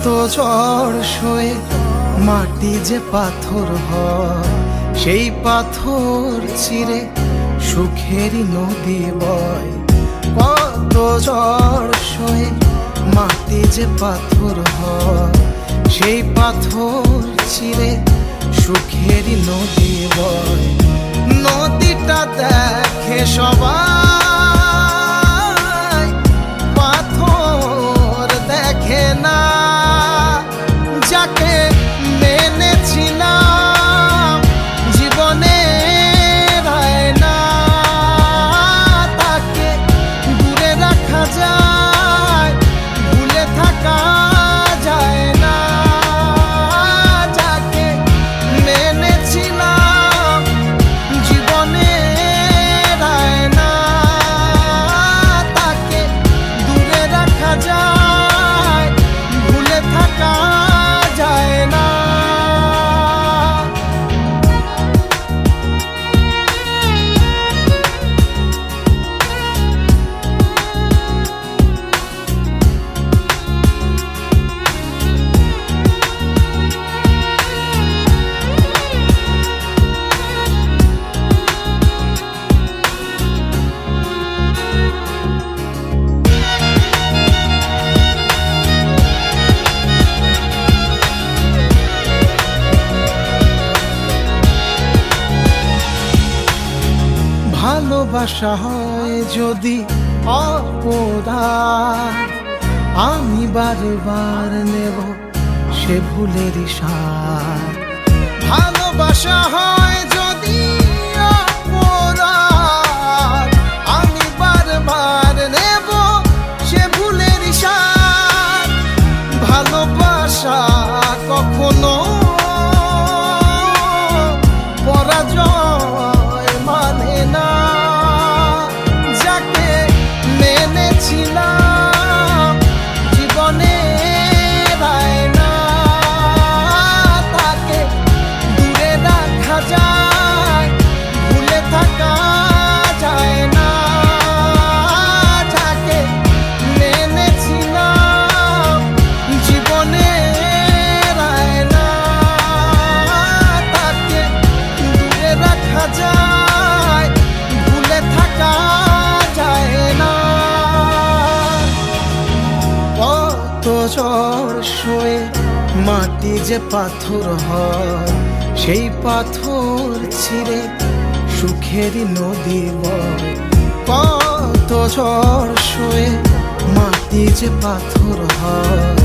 ঝড় সয়ে মাটি যে পাথর হয়, সেই পাথর চিরে সুখেরই নদী বয়। কত ঝড় সয়ে মাটি যে পাথর হয়, সেই পাথর চিরে সুখেরই নদী বয়। নদীটা দেখে সবাই, পাথর দেখে না। যাকে মেনেছিলাম জীবনে রায় না, তাকে দূরে রাখা যায়, ভুলে থাকা যায় না। যাকে মেনেছিলাম জীবনে রায় না, তাকে দূরে রাখা যায়, ভুলে থাকা যায় না। ভালোবাসা হয় যদি অপরাধ, আমি বারবার নেব সে ভুলের সাথ। ভালোবাসা হয় যদি অপরাধ, আমি বারবার নেব সে ভুলের সাথ। ভালোবাসা কখনো পরাজয় মানে না। যাকে মেনেছিলাম জীবনে রায় না, তাকে দূরে রাখা যায়, ভুলে থাকা যায় না। যাকে মেনেছিলাম জীবনে রায় না, তাকে দূরে রাখা যায়, ভুলে থাকা যায় না। কত ঝড় সয়ে মাটি যে পাথর হয়, সেই পাথর ছিঁড়ে সুখেরই নদী বয়। কত ঝড় সয়ে মাটি যে পাথর হয়,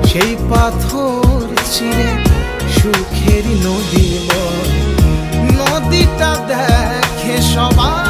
সেই পাথর চিরে সুখেরই নদী বয়। নদীটা দেখে সবাই,